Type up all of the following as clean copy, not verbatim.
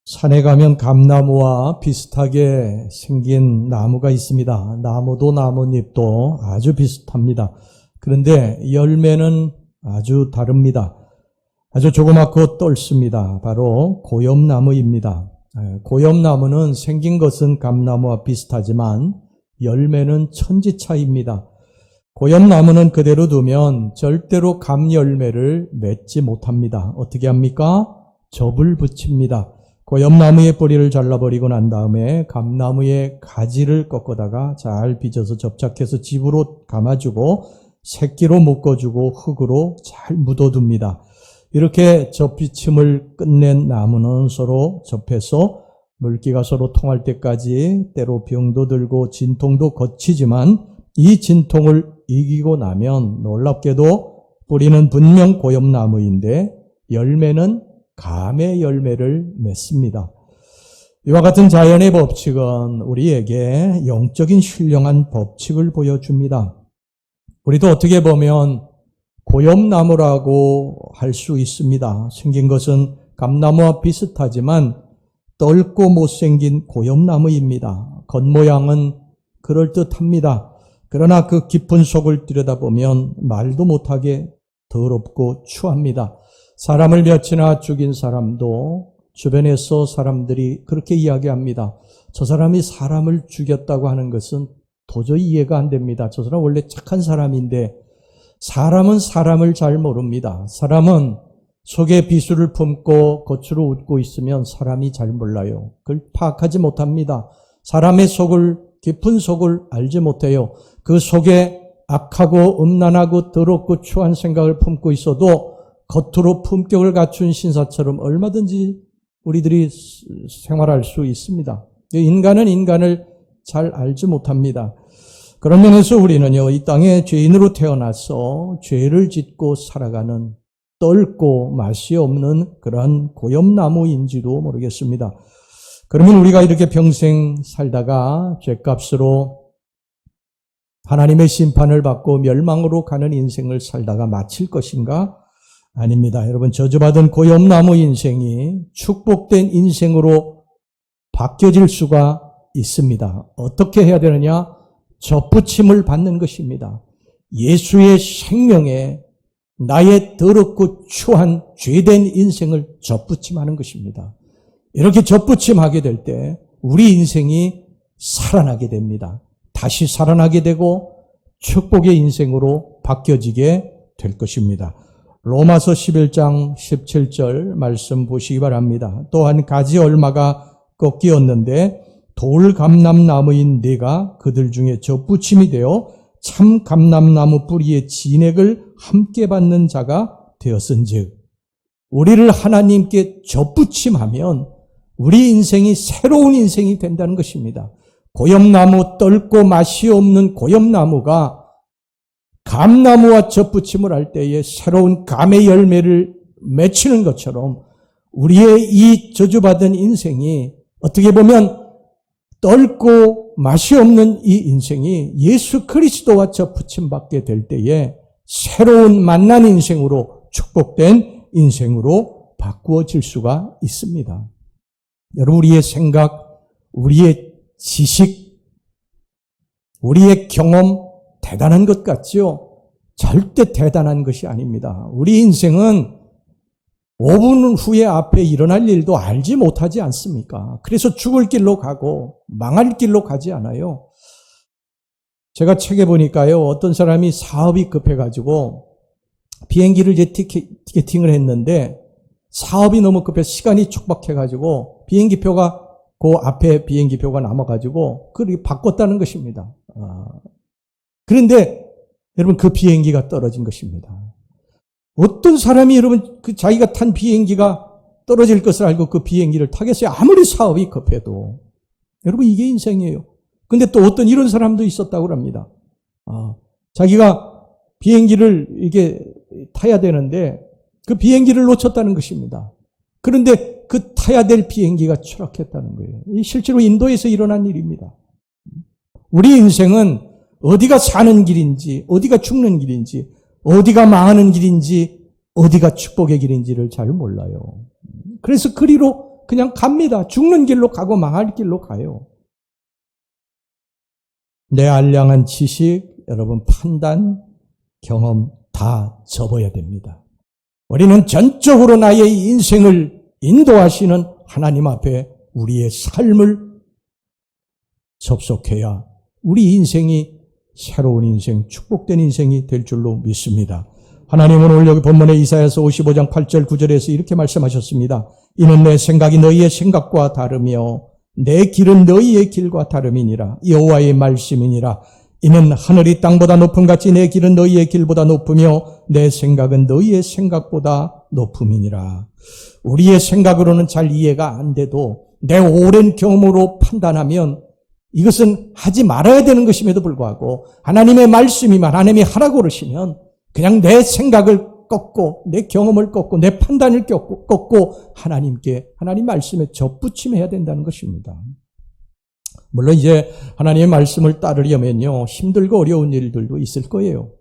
산에 가면 감나무와 비슷하게 생긴 나무가 있습니다. 나무도 나뭇잎도 아주 비슷합니다. 그런데 열매는 아주 다릅니다. 아주 조그맣고 떫습니다. 바로 고엽나무입니다. 고엽나무는 생긴 것은 감나무와 비슷하지만 열매는 천지차이입니다. 고엽나무는 그대로 두면 절대로 감열매를 맺지 못합니다. 어떻게 합니까? 접을 붙입니다. 고엽나무의 뿌리를 잘라버리고 난 다음에 감나무의 가지를 꺾어다가 잘 빚어서 접착해서 집으로 감아주고 새끼로 묶어주고 흙으로 잘 묻어둡니다. 이렇게 접비침을 끝낸 나무는 서로 접해서 물기가 서로 통할 때까지 때로 병도 들고 진통도 거치지만 이 진통을 이기고 나면 놀랍게도 뿌리는 분명 고엽나무인데 열매는 감의 열매를 맺습니다. 이와 같은 자연의 법칙은 우리에게 영적인 신령한 법칙을 보여줍니다. 우리도 어떻게 보면 고엽나무라고 할 수 있습니다. 생긴 것은 감나무와 비슷하지만 떫고 못생긴 고엽나무입니다. 겉모양은 그럴듯합니다. 그러나 그 깊은 속을 들여다보면 말도 못하게 더럽고 추합니다. 사람을 몇이나 죽인 사람도 주변에서 사람들이 그렇게 이야기합니다. 저 사람이 사람을 죽였다고 하는 것은 도저히 이해가 안 됩니다. 저 사람 원래 착한 사람인데 사람은 사람을 잘 모릅니다. 사람은 속에 비수를 품고 겉으로 웃고 있으면 사람이 잘 몰라요. 그걸 파악하지 못합니다. 사람의 속을, 깊은 속을 알지 못해요. 그 속에 악하고 음란하고 더럽고 추한 생각을 품고 있어도 겉으로 품격을 갖춘 신사처럼 얼마든지 우리들이 생활할 수 있습니다. 인간은 인간을 잘 알지 못합니다. 그런 면에서 우리는요, 이 땅에 죄인으로 태어나서 죄를 짓고 살아가는 떫고 맛이 없는 그러한 고엽나무인지도 모르겠습니다. 그러면 우리가 이렇게 평생 살다가 죄값으로 하나님의 심판을 받고 멸망으로 가는 인생을 살다가 마칠 것인가? 아닙니다. 여러분, 저주받은 고엽나무 인생이 축복된 인생으로 바뀌어질 수가 있습니다. 어떻게 해야 되느냐? 접붙임을 받는 것입니다. 예수의 생명에 나의 더럽고 추한 죄된 인생을 접붙임하는 것입니다. 이렇게 접붙임하게 될 때 우리 인생이 살아나게 됩니다. 다시 살아나게 되고 축복의 인생으로 바뀌어지게 될 것입니다. 로마서 11장 17절 말씀 보시기 바랍니다. 또한 가지 얼마가 꺾이었는데 돌감람나무인 네가 그들 중에 접붙임이 되어 참 감람나무 뿌리의 진액을 함께 받는 자가 되었은즉 우리를 하나님께 접붙임하면 우리 인생이 새로운 인생이 된다는 것입니다. 고엽나무, 떫고 맛이 없는 고엽나무가 감나무와 접붙임을 할 때에 새로운 감의 열매를 맺히는 것처럼 우리의 이 저주받은 인생이 어떻게 보면 떫고 맛이 없는 이 인생이 예수 그리스도와 접붙임 받게 될 때에 새로운 만난 인생으로 축복된 인생으로 바꾸어질 수가 있습니다. 여러분, 우리의 생각, 우리의 지식, 우리의 경험 대단한 것 같지요? 절대 대단한 것이 아닙니다. 우리 인생은 5분 후에 앞에 일어날 일도 알지 못하지 않습니까? 그래서 죽을 길로 가고 망할 길로 가지 않아요. 제가 책에 보니까요, 어떤 사람이 사업이 급해가지고 비행기를 이제 티켓팅을 했는데 사업이 너무 급해서 시간이 촉박해가지고 비행기표가 그 앞에 비행기표가 남아가지고 그걸 바꿨다는 것입니다. 그런데 여러분, 그 비행기가 떨어진 것입니다. 어떤 사람이 여러분 그 자기가 탄 비행기가 떨어질 것을 알고 그 비행기를 타겠어요? 아무리 사업이 급해도. 여러분, 이게 인생이에요. 근데 또 어떤 이런 사람도 있었다고 합니다. 자기가 비행기를 이게 타야 되는데 그 비행기를 놓쳤다는 것입니다. 그런데 그 타야 될 비행기가 추락했다는 거예요. 실제로 인도에서 일어난 일입니다. 우리 인생은 어디가 사는 길인지, 어디가 죽는 길인지, 어디가 망하는 길인지, 어디가 축복의 길인지를 잘 몰라요. 그래서 그리로 그냥 갑니다. 죽는 길로 가고 망할 길로 가요. 내 알량한 지식, 여러분 판단, 경험 다 접어야 됩니다. 우리는 전적으로 나의 인생을 인도하시는 하나님 앞에 우리의 삶을 접속해야 우리 인생이 새로운 인생, 축복된 인생이 될 줄로 믿습니다. 하나님은 오늘 여기 본문에 이사야서 55장 8절 9절에서 이렇게 말씀하셨습니다. 이는 내 생각이 너희의 생각과 다르며 내 길은 너희의 길과 다름이니라. 여호와의 말씀이니라. 이는 하늘이 땅보다 높음 같이 내 길은 너희의 길보다 높으며 내 생각은 너희의 생각보다 높음이니라. 우리의 생각으로는 잘 이해가 안 돼도 내 오랜 경험으로 판단하면 이것은 하지 말아야 되는 것임에도 불구하고 하나님의 말씀이면 하나님이 하라고 그러시면 그냥 내 생각을 꺾고 내 경험을 꺾고 내 판단을 꺾고 하나님 말씀에 접붙임해야 된다는 것입니다. 물론 이제 하나님의 말씀을 따르려면요 힘들고 어려운 일들도 있을 거예요.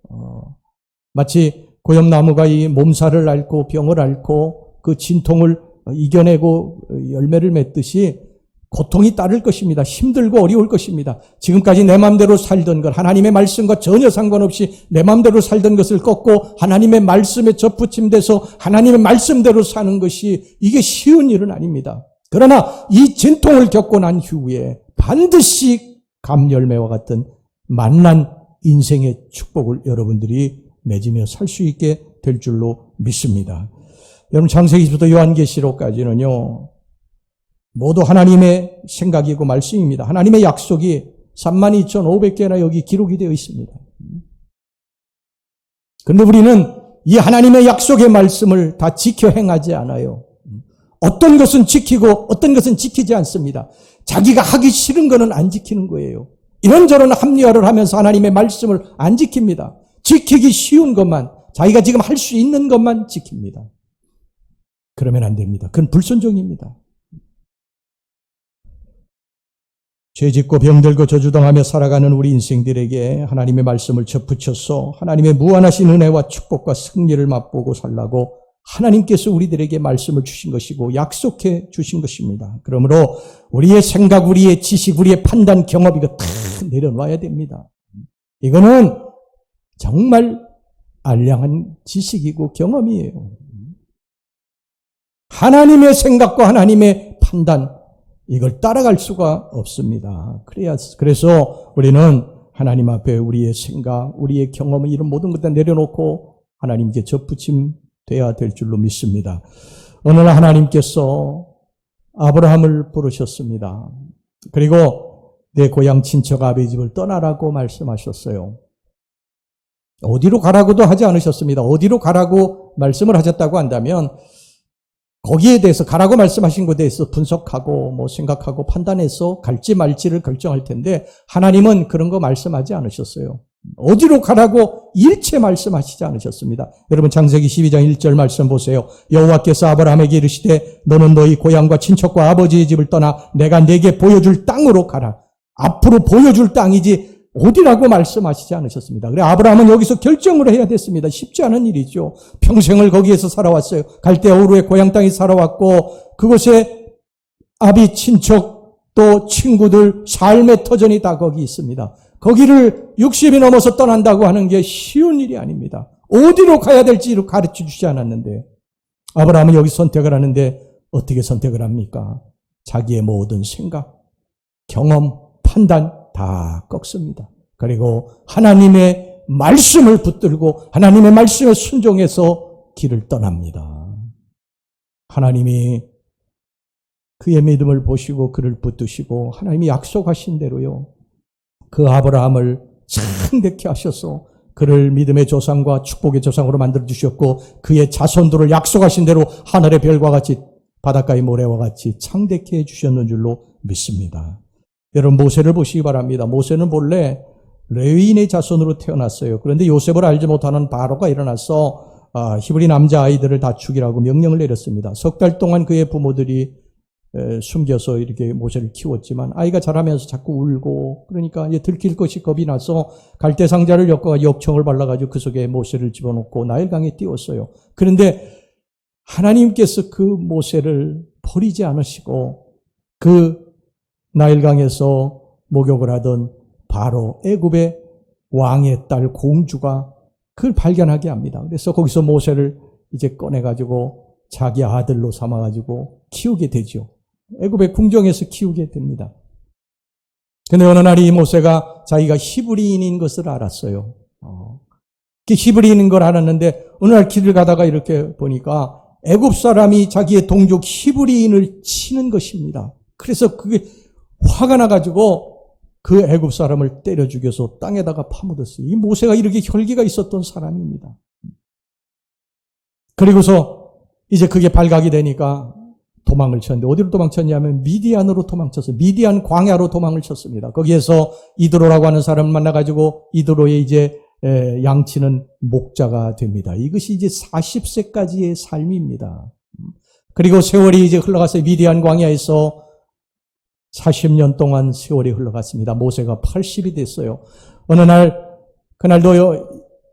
마치 고염나무가 이 몸살을 앓고 병을 앓고 그 진통을 이겨내고 열매를 맺듯이 고통이 따를 것입니다. 힘들고 어려울 것입니다. 지금까지 내 마음대로 살던 것, 하나님의 말씀과 전혀 상관없이 내 마음대로 살던 것을 꺾고 하나님의 말씀에 접붙임돼서 하나님의 말씀대로 사는 것이 이게 쉬운 일은 아닙니다. 그러나 이 진통을 겪고 난 후에 반드시 감열매와 같은 만난 인생의 축복을 여러분들이 맺으며 살 수 있게 될 줄로 믿습니다. 여러분 창세기부터 요한계시록까지는요. 모두 하나님의 생각이고 말씀입니다. 하나님의 약속이 32,500개나 여기 기록이 되어 있습니다. 그런데 우리는 이 하나님의 약속의 말씀을 다 지켜 행하지 않아요. 어떤 것은 지키고 어떤 것은 지키지 않습니다. 자기가 하기 싫은 것은 안 지키는 거예요. 이런저런 합리화를 하면서 하나님의 말씀을 안 지킵니다. 지키기 쉬운 것만, 자기가 지금 할 수 있는 것만 지킵니다. 그러면 안 됩니다. 그건 불순종입니다. 죄짓고 병들고 저주당하며 살아가는 우리 인생들에게 하나님의 말씀을 접붙여서 하나님의 무한하신 은혜와 축복과 승리를 맛보고 살라고 하나님께서 우리들에게 말씀을 주신 것이고 약속해 주신 것입니다. 그러므로 우리의 생각, 우리의 지식, 우리의 판단, 경험 이거 다 내려놔야 됩니다. 이거는 정말 알량한 지식이고 경험이에요. 하나님의 생각과 하나님의 판단 이걸 따라갈 수가 없습니다. 그래서 우리는 하나님 앞에 우리의 생각, 우리의 경험 이런 모든 것들 내려놓고 하나님께 접붙임돼야 될 줄로 믿습니다. 어느 날 하나님께서 아브라함을 부르셨습니다. 그리고 내 고향 친척 아버지 집을 떠나라고 말씀하셨어요. 어디로 가라고도 하지 않으셨습니다. 어디로 가라고 말씀을 하셨다고 한다면 거기에 대해서 가라고 말씀하신 것에 대해서 분석하고 생각하고 판단해서 갈지 말지를 결정할 텐데 하나님은 그런 거 말씀하지 않으셨어요. 어디로 가라고 일체 말씀하시지 않으셨습니다. 여러분 창세기 12장 1절 말씀 보세요. 여호와께서 아브라함에게 이르시되 너는 너희 고향과 친척과 아버지의 집을 떠나 내가 네게 보여줄 땅으로 가라. 앞으로 보여줄 땅이지 어디라고 말씀하시지 않으셨습니다. 그래 아브라함은 여기서 결정을 해야 됐습니다. 쉽지 않은 일이죠. 평생을 거기에서 살아왔어요. 갈대아 우르의 고향 땅에 살아왔고 그곳에 아비 친척 또 친구들 삶의 터전이 다 거기 있습니다. 거기를 60이 넘어서 떠난다고 하는 게 쉬운 일이 아닙니다. 어디로 가야 될지를 가르쳐 주지 않았는데 아브라함은 여기 선택을 하는데 어떻게 선택을 합니까? 자기의 모든 생각, 경험, 판단 다 꺾습니다. 그리고 하나님의 말씀을 붙들고 하나님의 말씀에 순종해서 길을 떠납니다. 하나님이 그의 믿음을 보시고 그를 붙드시고 하나님이 약속하신 대로요. 그 아브라함을 창대케 하셔서 그를 믿음의 조상과 축복의 조상으로 만들어주셨고 그의 자손들을 약속하신 대로 하늘의 별과 같이 바닷가의 모래와 같이 창대케 해주셨는 줄로 믿습니다. 여러분 모세를 보시기 바랍니다. 모세는 본래 레위인의 자손으로 태어났어요. 그런데 요셉을 알지 못하는 바로가 일어나서 히브리 남자아이들을 다 죽이라고 명령을 내렸습니다. 석 달 동안 그의 부모들이 숨겨서 이렇게 모세를 키웠지만 아이가 자라면서 자꾸 울고 그러니까 이제 들킬 것이 겁이 나서 갈대 상자를 엮어 역청을 발라가지고 그 속에 모세를 집어넣고 나일강에 띄웠어요. 그런데 하나님께서 그 모세를 버리지 않으시고 그 나일강에서 목욕을 하던 바로 애굽의 왕의 딸 공주가 그걸 발견하게 합니다. 그래서 거기서 모세를 이제 꺼내가지고 자기 아들로 삼아가지고 키우게 되죠. 애굽의 궁정에서 키우게 됩니다. 근데 어느 날 이 모세가 자기가 히브리인인 것을 알았어요. 히브리인인 걸 알았는데 어느 날 길을 가다가 이렇게 보니까 애굽 사람이 자기의 동족 히브리인을 치는 것입니다. 그래서 그게 화가 나가지고 그 애굽 사람을 때려 죽여서 땅에다가 파묻었어요. 이 모세가 이렇게 혈기가 있었던 사람입니다. 그리고서 이제 그게 발각이 되니까 도망을 쳤는데 어디로 도망쳤냐면 미디안으로 도망쳤어요. 미디안 광야로 도망을 쳤습니다. 거기에서 이드로라고 하는 사람을 만나가지고 이드로의 이제 양치는 목자가 됩니다. 이것이 이제 40세까지의 삶입니다. 그리고 세월이 이제 흘러가서 미디안 광야에서 40년 동안 세월이 흘러갔습니다. 모세가 80이 됐어요. 어느 날, 그날도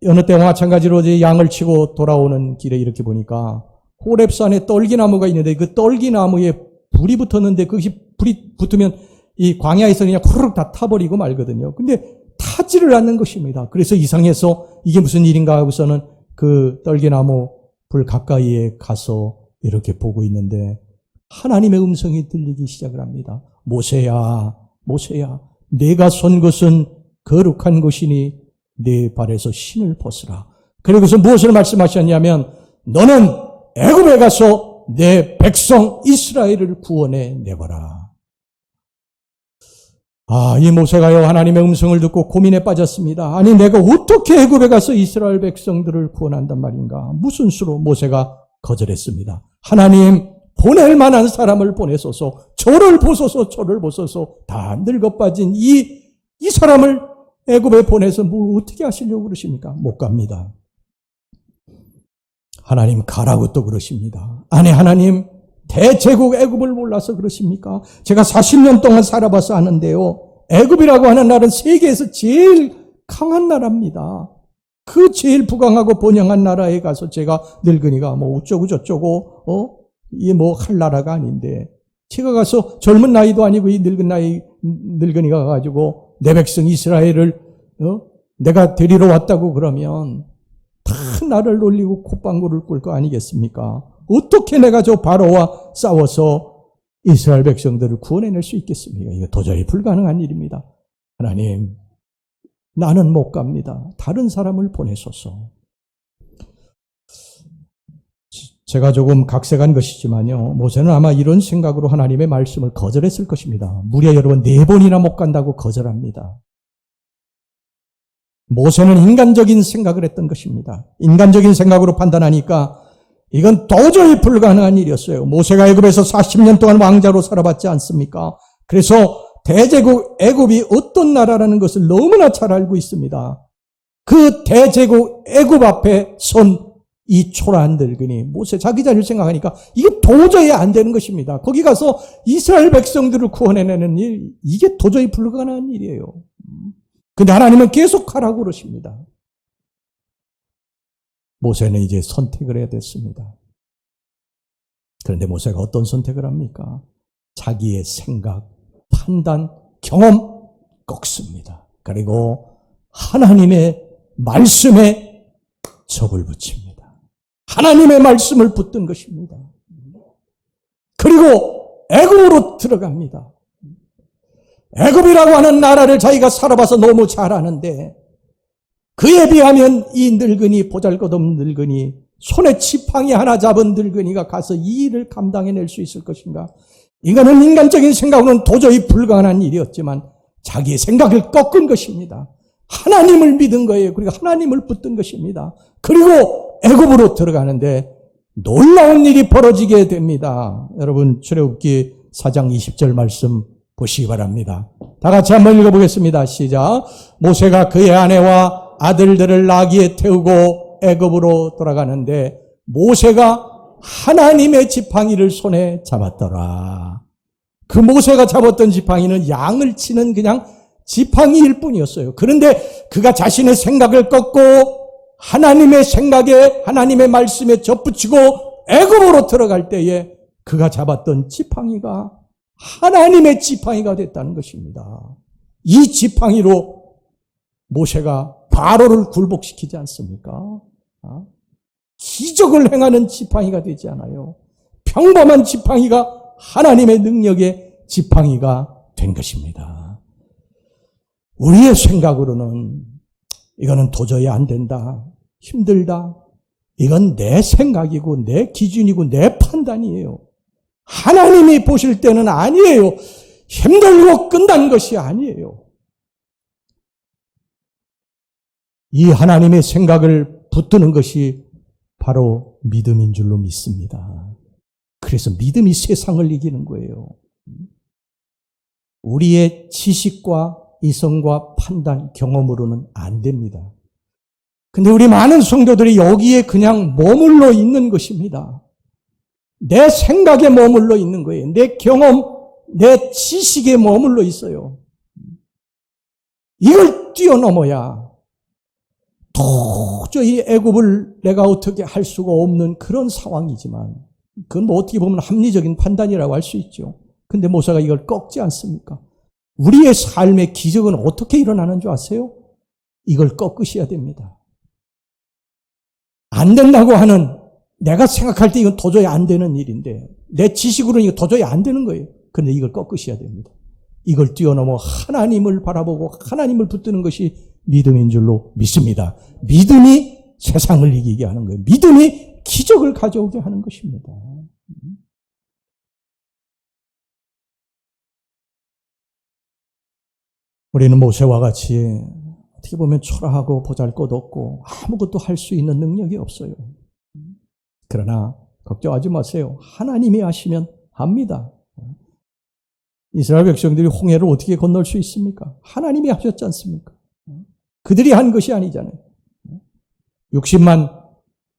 어느 때와 마찬가지로 이제 양을 치고 돌아오는 길에 이렇게 보니까 호렙산에 떨기나무가 있는데 그 떨기나무에 불이 붙었는데 그것이 불이 붙으면 이 광야에서 그냥 후루룩 다 타버리고 말거든요. 근데 타지를 않는 것입니다. 그래서 이상해서 이게 무슨 일인가 하고서는 그 떨기나무 불 가까이에 가서 이렇게 보고 있는데 하나님의 음성이 들리기 시작을 합니다. 모세야, 모세야, 내가 선 것은 거룩한 것이니 내 발에서 신을 벗으라. 그리고서 무엇을 말씀하셨냐면 너는 애굽에 가서 내 백성 이스라엘을 구원해 내거라. 이 모세가요 하나님의 음성을 듣고 고민에 빠졌습니다. 아니 내가 어떻게 애굽에 가서 이스라엘 백성들을 구원한단 말인가. 무슨 수로 모세가 거절했습니다. 하나님 보낼 만한 사람을 보내소서. 저를 보소서 저를 보소서. 다 늙어 빠진 이 사람을 애굽에 보내서 뭘 어떻게 하시려고 그러십니까? 못 갑니다. 하나님 가라고 또 그러십니다. 아니 하나님 대제국 애굽을 몰라서 그러십니까? 제가 40년 동안 살아봐서 아는데요. 애굽이라고 하는 나라는 세계에서 제일 강한 나라입니다. 그 제일 부강하고 번영한 나라에 가서 제가 늙은이가 뭐 어쩌고 저쩌고 이게 뭐 할 나라가 아닌데 제가 가서 젊은 나이도 아니고 이 늙은이가 가지고 내 백성 이스라엘을 내가 데리러 왔다고 그러면 다 나를 놀리고 콧방구를 꿀 거 아니겠습니까? 어떻게 내가 저 바로와 싸워서 이스라엘 백성들을 구원해낼 수 있겠습니까? 이거 도저히 불가능한 일입니다. 하나님, 나는 못 갑니다. 다른 사람을 보내소서. 제가 조금 각색한 것이지만요. 모세는 아마 이런 생각으로 하나님의 말씀을 거절했을 것입니다. 무려 여러분 4번이나 못 간다고 거절합니다. 모세는 인간적인 생각을 했던 것입니다. 인간적인 생각으로 판단하니까 이건 도저히 불가능한 일이었어요. 모세가 애굽에서 40년 동안 왕자로 살아봤지 않습니까? 그래서 대제국 애굽이 어떤 나라라는 것을 너무나 잘 알고 있습니다. 그 대제국 애굽 앞에 선 이 초라한 늙은이 모세 자기 자리를 생각하니까 이게 도저히 안 되는 것입니다. 거기 가서 이스라엘 백성들을 구원해내는 일, 이게 도저히 불가능한 일이에요. 근데 하나님은 계속 하라고 그러십니다. 모세는 이제 선택을 해야 됐습니다. 그런데 모세가 어떤 선택을 합니까? 자기의 생각, 판단, 경험 꺾습니다. 그리고 하나님의 말씀에 접을 붙입니다. 하나님의 말씀을 붙든 것입니다. 그리고 애굽으로 들어갑니다. 애굽이라고 하는 나라를 자기가 살아봐서 너무 잘 아는데 그에 비하면 이 늙은이, 보잘것없는 늙은이, 손에 지팡이 하나 잡은 늙은이가 가서 이 일을 감당해낼 수 있을 것인가? 이거는 인간적인 생각으로는 도저히 불가능한 일이었지만 자기의 생각을 꺾은 것입니다. 하나님을 믿은 거예요. 그리고 하나님을 붙든 것입니다. 그리고 애굽으로 들어가는데 놀라운 일이 벌어지게 됩니다. 여러분 출애굽기 4장 20절 말씀 보시기 바랍니다. 다 같이 한번 읽어보겠습니다. 시작. 모세가 그의 아내와 아들들을 나귀에 태우고 애굽으로 돌아가는데 모세가 하나님의 지팡이를 손에 잡았더라. 그 모세가 잡았던 지팡이는 양을 치는 그냥 지팡이일 뿐이었어요. 그런데 그가 자신의 생각을 꺾고 하나님의 생각에 하나님의 말씀에 접붙이고 애굽으로 들어갈 때에 그가 잡았던 지팡이가 하나님의 지팡이가 됐다는 것입니다. 이 지팡이로 모세가 바로를 굴복시키지 않습니까? 기적을 행하는 지팡이가 되지 않아요. 평범한 지팡이가 하나님의 능력의 지팡이가 된 것입니다. 우리의 생각으로는 이거는 도저히 안 된다, 힘들다, 이건 내 생각이고 내 기준이고 내 판단이에요. 하나님이 보실 때는 아니에요. 힘들고 끝난 것이 아니에요. 이 하나님의 생각을 붙드는 것이 바로 믿음인 줄로 믿습니다. 그래서 믿음이 세상을 이기는 거예요. 우리의 지식과 이성과 판단, 경험으로는 안 됩니다. 근데 우리 많은 성도들이 여기에 그냥 머물러 있는 것입니다. 내 생각에 머물러 있는 거예요. 내 경험, 내 지식에 머물러 있어요. 이걸 뛰어넘어야 도저히 애굽을 내가 어떻게 할 수가 없는 그런 상황이지만, 그건 뭐 어떻게 보면 합리적인 판단이라고 할 수 있죠. 근데 모세가 이걸 꺾지 않습니까? 우리의 삶의 기적은 어떻게 일어나는 줄 아세요? 이걸 꺾으셔야 됩니다. 안 된다고 하는, 내가 생각할 때 이건 도저히 안 되는 일인데, 내 지식으로는 이거 도저히 안 되는 거예요. 근데 이걸 꺾으셔야 됩니다. 이걸 뛰어넘어 하나님을 바라보고 하나님을 붙드는 것이 믿음인 줄로 믿습니다. 믿음이 세상을 이기게 하는 거예요. 믿음이 기적을 가져오게 하는 것입니다. 우리는 모세와 같이 어떻게 보면 초라하고 보잘것없고 아무것도 할 수 있는 능력이 없어요. 그러나 걱정하지 마세요. 하나님이 하시면 합니다. 이스라엘 백성들이 홍해를 어떻게 건널 수 있습니까? 하나님이 하셨지 않습니까? 그들이 한 것이 아니잖아요. 60만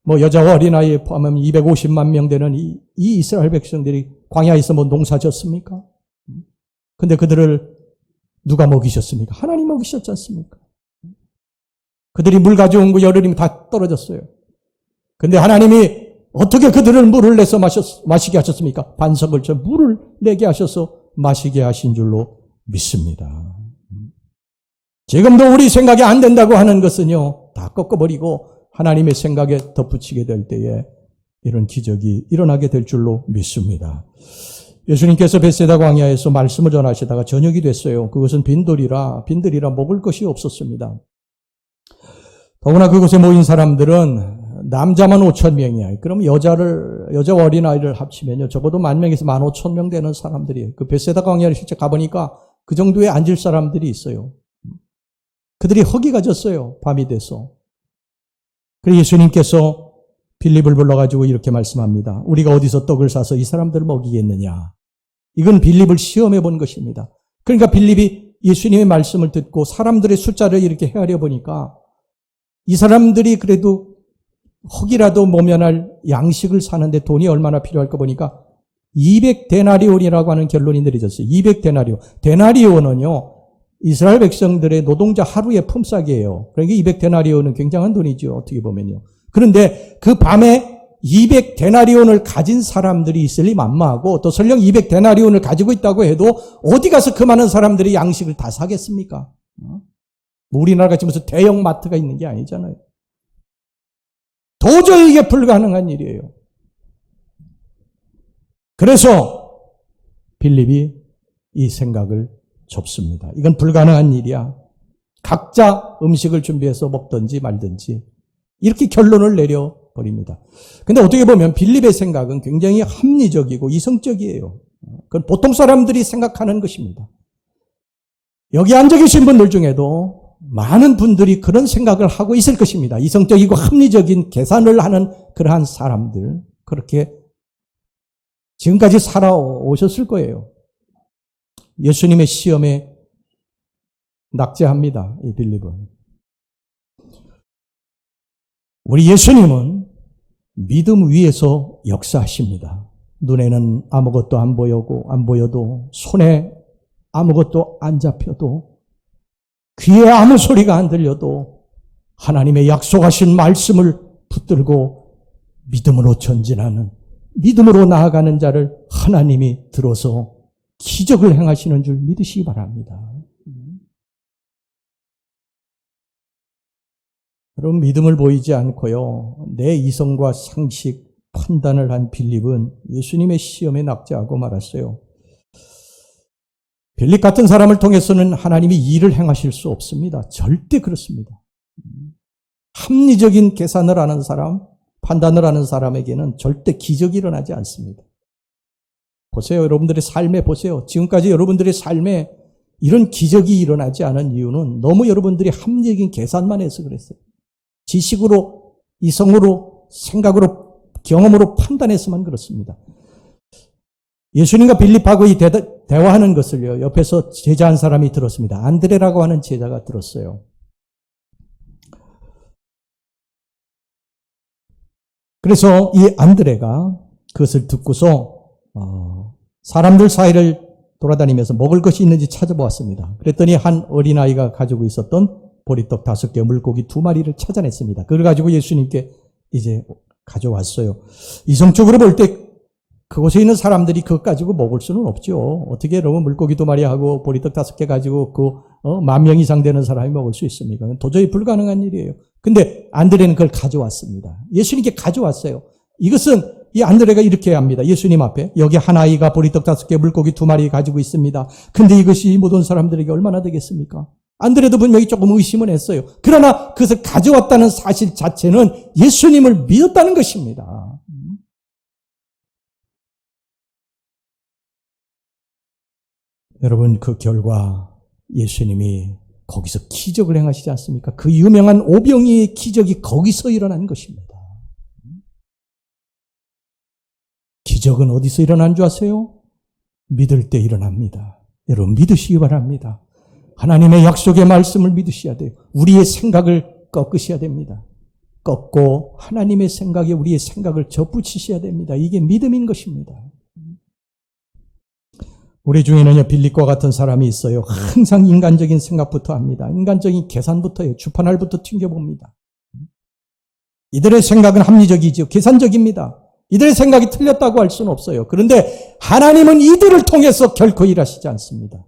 여자와 어린아이 포함하면 250만 명 되는 이 이스라엘 백성들이 광야에서 농사 졌습니까? 근데 그들을 누가 먹이셨습니까? 하나님 먹이셨지 않습니까? 그들이 물 가져온 거 여름이면 다 떨어졌어요. 근데 하나님이 어떻게 그들을 물을 내서 마시게 하셨습니까? 반석을 쳐 물을 내게 하셔서 마시게 하신 줄로 믿습니다. 지금도 우리 생각이 안 된다고 하는 것은요, 다 꺾어버리고 하나님의 생각에 덧붙이게 될 때에 이런 기적이 일어나게 될 줄로 믿습니다. 예수님께서 벳세다 광야에서 말씀을 전하시다가 저녁이 됐어요. 그것은 빈들이라 먹을 것이 없었습니다. 더구나 그곳에 모인 사람들은 남자만 5,000명이야. 그럼 여자와 어린아이를 합치면요, 적어도 10,000명에서 15,000명 되는 사람들이에요. 그 벳세다 광야를 실제 가보니까 그 정도에 앉을 사람들이 있어요. 그들이 허기가 졌어요. 밤이 돼서. 그래서 예수님께서 빌립을 불러가지고 이렇게 말씀합니다. 우리가 어디서 떡을 사서 이 사람들을 먹이겠느냐. 이건 빌립을 시험해 본 것입니다. 그러니까 빌립이 예수님의 말씀을 듣고 사람들의 숫자를 이렇게 헤아려 보니까 이 사람들이 그래도 허기라도 모면할 양식을 사는데 돈이 얼마나 필요할까 보니까 200데나리온이라고 하는 결론이 내려졌어요. 200데나리온. 데나리온은요, 이스라엘 백성들의 노동자 하루의 품삯이에요. 그러니까 200데나리온은 굉장한 돈이죠. 어떻게 보면요. 그런데 그 밤에 200데나리온을 가진 사람들이 있을리 만무하고, 또 설령 200데나리온을 가지고 있다고 해도 어디 가서 그 많은 사람들이 양식을 다 사겠습니까? 우리나라 같이 무슨 대형 마트가 있는 게 아니잖아요. 도저히 이게 불가능한 일이에요. 그래서 빌립이 이 생각을 접습니다. 이건 불가능한 일이야. 각자 음식을 준비해서 먹든지 말든지 이렇게 결론을 내려버립니다. 근데 어떻게 보면 빌립의 생각은 굉장히 합리적이고 이성적이에요. 그건 보통 사람들이 생각하는 것입니다. 여기 앉아 계신 분들 중에도 많은 분들이 그런 생각을 하고 있을 것입니다. 이성적이고 합리적인 계산을 하는 그러한 사람들, 그렇게 지금까지 살아오셨을 거예요. 예수님의 시험에 낙제합니다. 이 빌립은. 우리 예수님은 믿음 위에서 역사하십니다. 눈에는 아무것도 안 보여도 손에 아무것도 안 잡혀도 귀에 아무 소리가 안 들려도 하나님의 약속하신 말씀을 붙들고 믿음으로 전진하는 믿음으로 나아가는 자를 하나님이 들어서 기적을 행하시는 줄 믿으시기 바랍니다. 여러분, 믿음을 보이지 않고요, 내 이성과 상식, 판단을 한 빌립은 예수님의 시험에 낙제하고 말았어요. 빌립 같은 사람을 통해서는 하나님이 일을 행하실 수 없습니다. 절대 그렇습니다. 합리적인 계산을 하는 사람, 판단을 하는 사람에게는 절대 기적이 일어나지 않습니다. 보세요. 여러분들의 삶에 보세요. 지금까지 여러분들의 삶에 이런 기적이 일어나지 않은 이유는 너무 여러분들이 합리적인 계산만 해서 그랬어요. 지식으로, 이성으로, 생각으로, 경험으로 판단해서만 그렇습니다. 예수님과 빌립하고 이 대화하는 것을요, 옆에서 제자 한 사람이 들었습니다. 안드레라고 하는 제자가 들었어요. 그래서 이 안드레가 그것을 듣고서 사람들 사이를 돌아다니면서 먹을 것이 있는지 찾아보았습니다. 그랬더니 한 어린아이가 가지고 있었던 보리떡 5개, 물고기 2마리를 찾아냈습니다. 그걸 가지고 예수님께 이제 가져왔어요. 이성적으로 볼 때 그곳에 있는 사람들이 그것 가지고 먹을 수는 없죠. 어떻게 여러분 물고기 2마리하고 보리떡 5개 가지고 10,000명 이상 되는 사람이 먹을 수 있습니까? 도저히 불가능한 일이에요. 근데 안드레는 그걸 가져왔습니다. 예수님께 가져왔어요. 이것은 이 안드레가 이렇게 합니다. 예수님 앞에 여기 한 아이가 보리떡 5개, 물고기 2마리 가지고 있습니다. 근데 이것이 모든 사람들에게 얼마나 되겠습니까? 안드레도 분명히 조금 의심은 했어요. 그러나 그것을 가져왔다는 사실 자체는 예수님을 믿었다는 것입니다. 여러분, 그 결과 예수님이 거기서 기적을 행하시지 않습니까? 그 유명한 오병이의 기적이 거기서 일어난 것입니다. 기적은 어디서 일어난 줄 아세요? 믿을 때 일어납니다. 여러분, 믿으시기 바랍니다. 하나님의 약속의 말씀을 믿으셔야 돼요. 우리의 생각을 꺾으셔야 됩니다. 꺾고 하나님의 생각에 우리의 생각을 접붙이셔야 됩니다. 이게 믿음인 것입니다. 우리 중에는요, 빌립과 같은 사람이 있어요. 항상 인간적인 생각부터 합니다. 인간적인 계산부터 해요. 주판알부터 튕겨봅니다. 이들의 생각은 합리적이죠. 계산적입니다. 이들의 생각이 틀렸다고 할 수는 없어요. 그런데 하나님은 이들을 통해서 결코 일하시지 않습니다.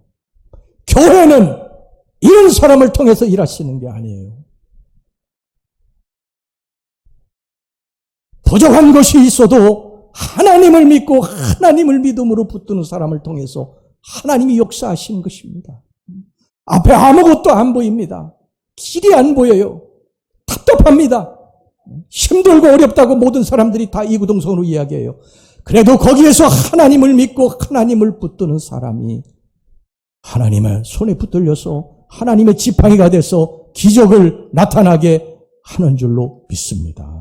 교회는 이런 사람을 통해서 일하시는 게 아니에요. 부족한 것이 있어도 하나님을 믿고 하나님을 믿음으로 붙드는 사람을 통해서 하나님이 역사하시는 것입니다. 앞에 아무것도 안 보입니다. 길이 안 보여요. 답답합니다. 힘들고 어렵다고 모든 사람들이 다 이구동성으로 이야기해요. 그래도 거기에서 하나님을 믿고 하나님을 붙드는 사람이 하나님의 손에 붙들려서 하나님의 지팡이가 돼서 기적을 나타나게 하는 줄로 믿습니다.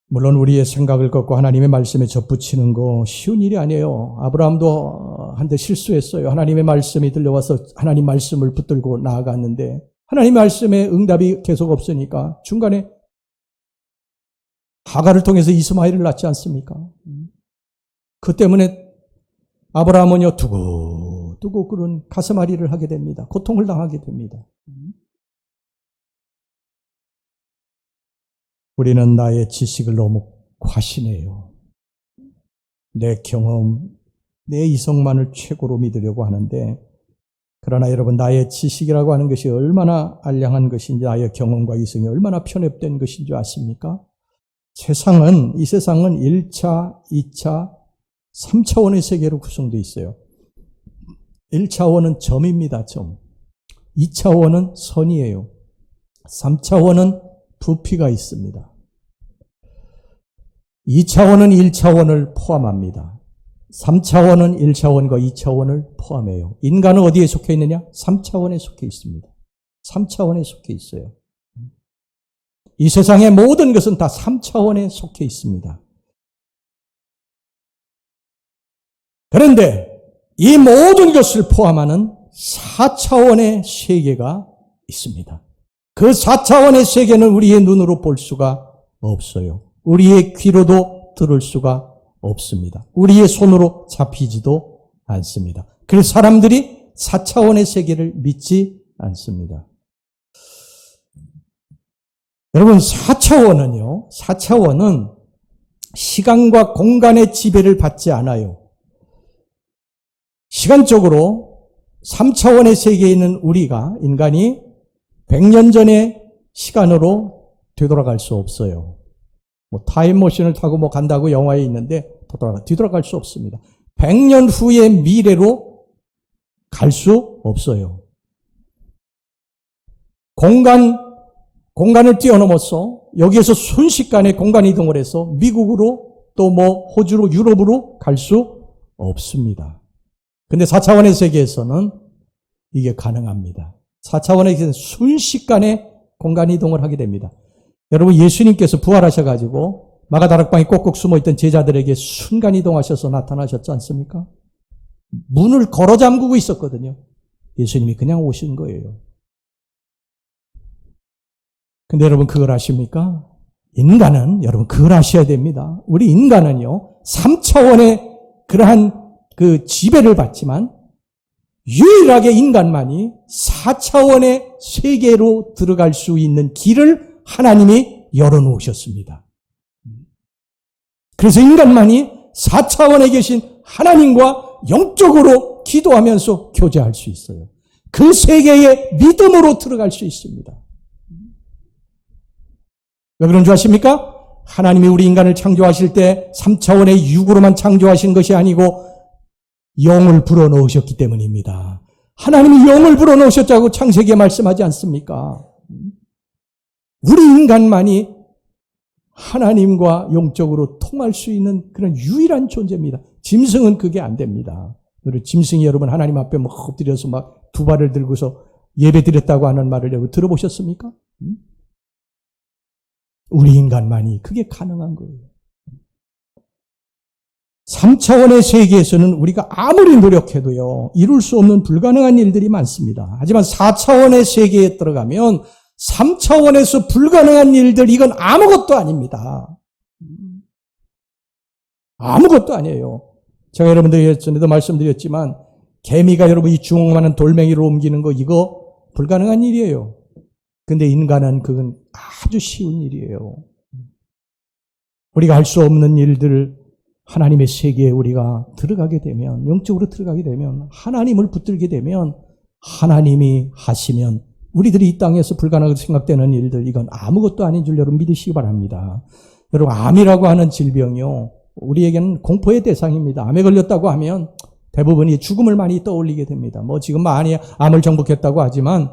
물론 우리의 생각을 꺾고 하나님의 말씀에 접붙이는 거 쉬운 일이 아니에요. 아브라함도 한때 실수했어요. 하나님의 말씀이 들려와서 하나님 말씀을 붙들고 나아갔는데 하나님 말씀에 응답이 계속 없으니까 중간에 하갈을 통해서 이스마엘을 낳지 않습니까? 그 때문에 아브라함은요, 두고두고 그런 가슴앓이를 하게 됩니다. 고통을 당하게 됩니다. 우리는 나의 지식을 너무 과신해요. 내 경험, 내 이성만을 최고로 믿으려고 하는데, 그러나 여러분, 나의 지식이라고 하는 것이 얼마나 알량한 것인지, 나의 경험과 이성이 얼마나 편협된 것인지 아십니까? 이 세상은 1차, 2차, 3차원의 세계로 구성되어 있어요. 1차원은 점입니다, 점. 2차원은 선이에요. 3차원은 부피가 있습니다. 2차원은 1차원을 포함합니다. 3차원은 1차원과 2차원을 포함해요. 인간은 어디에 속해 있느냐? 3차원에 속해 있습니다. 3차원에 속해 있어요. 이 세상의 모든 것은 다 3차원에 속해 있습니다. 그런데 이 모든 것을 포함하는 4차원의 세계가 있습니다. 그 4차원의 세계는 우리의 눈으로 볼 수가 없어요. 우리의 귀로도 들을 수가 없습니다. 우리의 손으로 잡히지도 않습니다. 그래서 사람들이 4차원의 세계를 믿지 않습니다. 여러분, 4차원은요, 4차원은 시간과 공간의 지배를 받지 않아요. 시간적으로 3차원의 세계에 있는 우리가, 인간이 100년 전의 시간으로 되돌아갈 수 없어요. 뭐 타임머신을 타고 뭐 간다고 영화에 있는데 뒤돌아갈 수 없습니다. 100년 후의 미래로 갈 수 없어요. 공간을 뛰어넘어서 여기에서 순식간에 공간 이동을 해서 미국으로 또 뭐 호주로 유럽으로 갈 수 없습니다. 근데 4차원의 세계에서는 이게 가능합니다. 4차원의 세계에서는 순식간에 공간 이동을 하게 됩니다. 여러분, 예수님께서 부활하셔가지고 마가다락방에 꼭꼭 숨어있던 제자들에게 순간 이동하셔서 나타나셨지 않습니까? 문을 걸어 잠그고 있었거든요. 예수님이 그냥 오신 거예요. 근데 여러분, 그걸 아십니까? 인간은, 여러분, 그걸 아셔야 됩니다. 우리 인간은요, 3차원의 그러한 그 지배를 받지만 유일하게 인간만이 4차원의 세계로 들어갈 수 있는 길을 하나님이 열어놓으셨습니다. 그래서 인간만이 4차원에 계신 하나님과 영적으로 기도하면서 교제할 수 있어요. 그 세계에 믿음으로 들어갈 수 있습니다. 왜 그런 줄 아십니까? 하나님이 우리 인간을 창조하실 때 3차원의 육으로만 창조하신 것이 아니고 영을 불어넣으셨기 때문입니다. 하나님이 영을 불어넣으셨다고 창세기에 말씀하지 않습니까? 우리 인간만이 하나님과 영적으로 통할 수 있는 그런 유일한 존재입니다. 짐승은 그게 안 됩니다. 짐승이 여러분 하나님 앞에 막 엎드려서 막 두 발을 들고서 예배 드렸다고 하는 말을 여러분 들어보셨습니까? 우리 인간만이 그게 가능한 거예요. 3차원의 세계에서는 우리가 아무리 노력해도요, 이룰 수 없는 불가능한 일들이 많습니다. 하지만 4차원의 세계에 들어가면 3차원에서 불가능한 일들, 이건 아무것도 아닙니다. 아무것도 아니에요. 제가 여러분들에게 전에도 말씀드렸지만 개미가 여러분 이 주먹만한 돌멩이를 옮기는 거, 이거 불가능한 일이에요. 근데 인간은 그건 아주 쉬운 일이에요. 우리가 할 수 없는 일들을 하나님의 세계에 우리가 들어가게 되면, 영적으로 들어가게 되면, 하나님을 붙들게 되면, 하나님이 하시면 우리들이 이 땅에서 불가능하게 생각되는 일들, 이건 아무것도 아닌 줄 여러분 믿으시기 바랍니다. 여러분, 암이라고 하는 질병이요, 우리에게는 공포의 대상입니다. 암에 걸렸다고 하면 대부분이 죽음을 많이 떠올리게 됩니다. 뭐 지금 많이 암을 정복했다고 하지만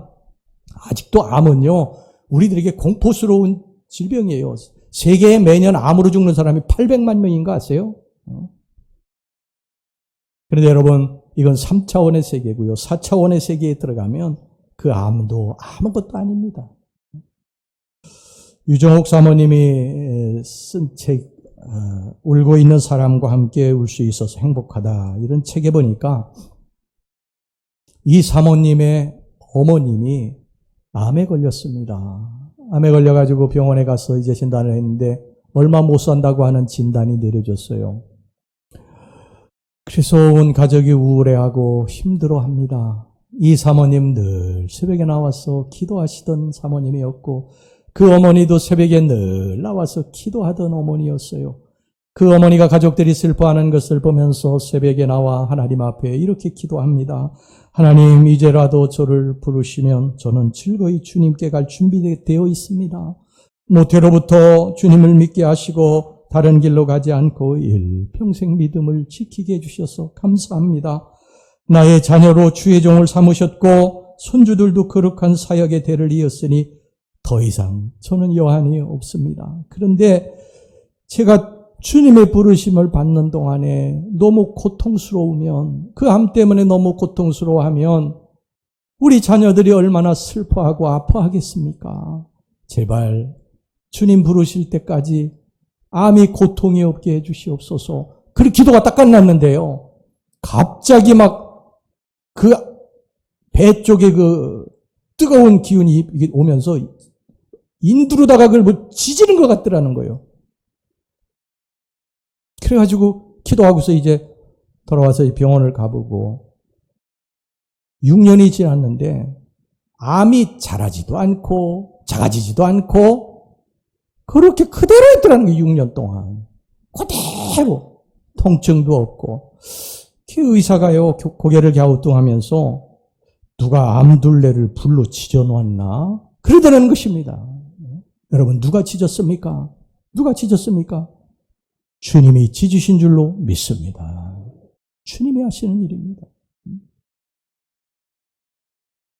아직도 암은요, 우리들에게 공포스러운 질병이에요. 세계에 매년 암으로 죽는 사람이 800만 명인가 아세요? 그런데 여러분, 이건 3차원의 세계고요. 4차원의 세계에 들어가면 그 암도 아무것도 아닙니다. 유정옥 사모님이 쓴 책, 울고 있는 사람과 함께 울 수 있어서 행복하다, 이런 책에 보니까 이 사모님의 어머님이 암에 걸렸습니다. 암에 걸려가지고 병원에 가서 이제 진단을 했는데 얼마 못 산다고 하는 진단이 내려졌어요. 그래서 온 가족이 우울해하고 힘들어합니다. 이 사모님 늘 새벽에 나와서 기도하시던 사모님이었고 그 어머니도 새벽에 늘 나와서 기도하던 어머니였어요. 그 어머니가 가족들이 슬퍼하는 것을 보면서 새벽에 나와 하나님 앞에 이렇게 기도합니다. 하나님, 이제라도 저를 부르시면 저는 즐거이 주님께 갈 준비되어 있습니다. 모태로부터 주님을 믿게 하시고 다른 길로 가지 않고 일평생 믿음을 지키게 해주셔서 감사합니다. 나의 자녀로 주의 종을 삼으셨고 손주들도 거룩한 사역의 대를 이었으니 더 이상 저는 여한이 없습니다. 그런데 제가 주님의 부르심을 받는 동안에 너무 고통스러우면, 그 암 때문에 너무 고통스러워하면 우리 자녀들이 얼마나 슬퍼하고 아파하겠습니까? 제발 주님 부르실 때까지 암이 고통이 없게 해주시옵소서. 그 기도가 딱 끝났는데요, 갑자기 막 그 배 쪽에 그 뜨거운 기운이 오면서 인두르다가 그걸 뭐 지지는 것 같더라는 거예요. 그래가지고 기도하고서 이제 돌아와서 병원을 가보고 6년이 지났는데 암이 자라지도 않고 작아지지도 않고 그렇게 그대로 있더라는 게 6년 동안. 그대로. 통증도 없고. 그 의사가요, 고개를 갸우뚱하면서 누가 암둘레를 불로 찢어놓았나? 그러더라는 것입니다. 여러분, 누가 찢었습니까? 누가 찢었습니까? 주님이 찢으신 줄로 믿습니다. 주님이 하시는 일입니다.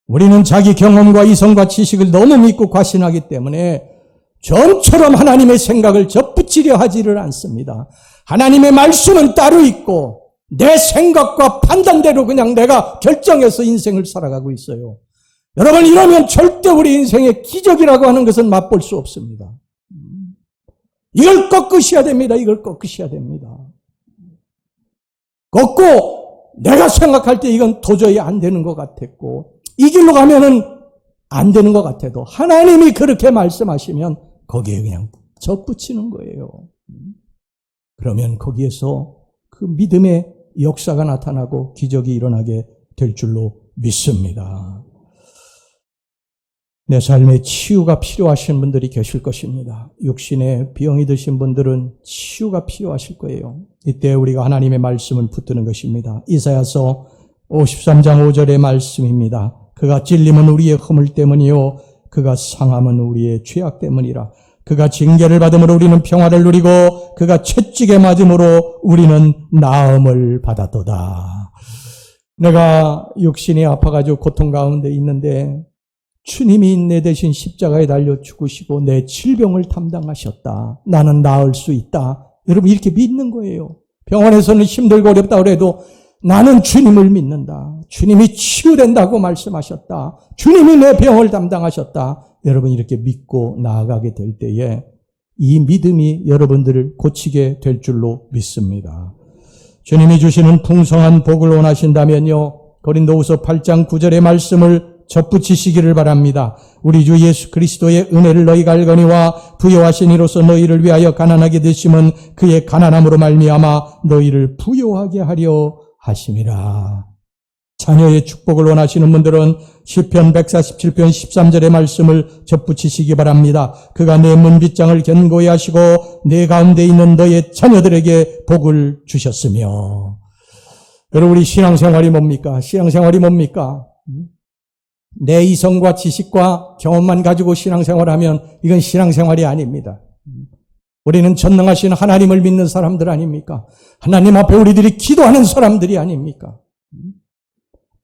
우리는 자기 경험과 이성과 지식을 너무 믿고 과신하기 때문에 좀처럼 하나님의 생각을 접붙이려 하지를 않습니다. 하나님의 말씀은 따로 있고 내 생각과 판단대로 그냥 내가 결정해서 인생을 살아가고 있어요. 여러분, 이러면 절대 우리 인생의 기적이라고 하는 것은 맛볼 수 없습니다. 이걸 꺾으셔야 됩니다. 이걸 꺾으셔야 됩니다. 꺾고 내가 생각할 때 이건 도저히 안 되는 것 같았고 이 길로 가면은 안 되는 것 같아도 하나님이 그렇게 말씀하시면 거기에 그냥 접붙이는 거예요. 그러면 거기에서 그 믿음의 역사가 나타나고 기적이 일어나게 될 줄로 믿습니다. 내 삶에 치유가 필요하신 분들이 계실 것입니다. 육신에 병이 드신 분들은 치유가 필요하실 거예요. 이때 우리가 하나님의 말씀을 붙드는 것입니다. 이사야서 53장 5절의 말씀입니다. 그가 찔림은 우리의 허물 때문이요 그가 상함은 우리의 죄악 때문이라. 그가 징계를 받음으로 우리는 평화를 누리고 그가 채찍에 맞음으로 우리는 나음을 받았도다. 내가 육신이 아파가지고 고통 가운데 있는데 주님이 내 대신 십자가에 달려 죽으시고 내 질병을 담당하셨다. 나는 나을 수 있다. 여러분, 이렇게 믿는 거예요. 병원에서는 힘들고 어렵다 그래도 나는 주님을 믿는다. 주님이 치유된다고 말씀하셨다. 주님이 내 병을 담당하셨다. 여러분, 이렇게 믿고 나아가게 될 때에 이 믿음이 여러분들을 고치게 될 줄로 믿습니다. 주님이 주시는 풍성한 복을 원하신다면요, 고린도후서 8장 9절의 말씀을 접붙이시기를 바랍니다. 우리 주 예수 그리스도의 은혜를 너희가 알거니와 부요하신 이로써 너희를 위하여 가난하게 되심은 그의 가난함으로 말미암아 너희를 부요하게 하려 하심이라. 자녀의 축복을 원하시는 분들은 시편 147편 13절의 말씀을 접붙이시기 바랍니다. 그가 내 문빗장을 견고히 하시고 내 가운데 있는 너의 자녀들에게 복을 주셨으며. 여러분, 우리 신앙생활이 뭡니까? 신앙생활이 뭡니까? 내 이성과 지식과 경험만 가지고 신앙생활하면 이건 신앙생활이 아닙니다. 우리는 전능하신 하나님을 믿는 사람들 아닙니까? 하나님 앞에 우리들이 기도하는 사람들이 아닙니까?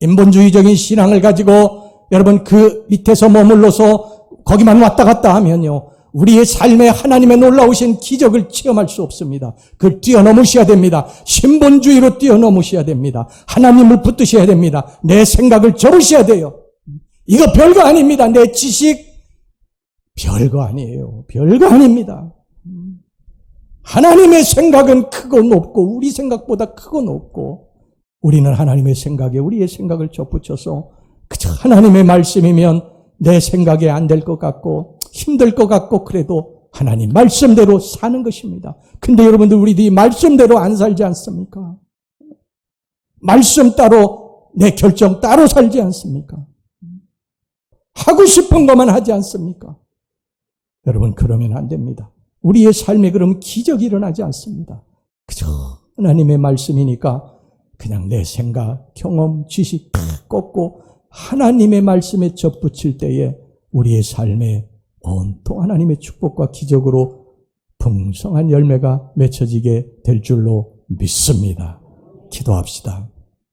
인본주의적인 신앙을 가지고 여러분 그 밑에서 머물러서 거기만 왔다 갔다 하면요, 우리의 삶에 하나님의 놀라우신 기적을 체험할 수 없습니다. 그걸 뛰어넘으셔야 됩니다. 신본주의로 뛰어넘으셔야 됩니다. 하나님을 붙드셔야 됩니다. 내 생각을 접으셔야 돼요. 이거 별거 아닙니다. 내 지식 별거 아니에요. 별거 아닙니다. 하나님의 생각은 크고 높고 우리 생각보다 크고 높고 우리는 하나님의 생각에 우리의 생각을 접붙여서 그저 하나님의 말씀이면 내 생각에 안 될 것 같고 힘들 것 같고 그래도 하나님 말씀대로 사는 것입니다. 근데 여러분들 우리들이 말씀대로 안 살지 않습니까? 말씀 따로 내 결정 따로 살지 않습니까? 하고 싶은 것만 하지 않습니까? 여러분, 그러면 안 됩니다. 우리의 삶에 그러면 기적이 일어나지 않습니다. 그저 하나님의 말씀이니까 그냥 내 생각, 경험, 지식 다 꺾고 하나님의 말씀에 접붙일 때에 우리의 삶에 온통 하나님의 축복과 기적으로 풍성한 열매가 맺혀지게 될 줄로 믿습니다. 기도합시다.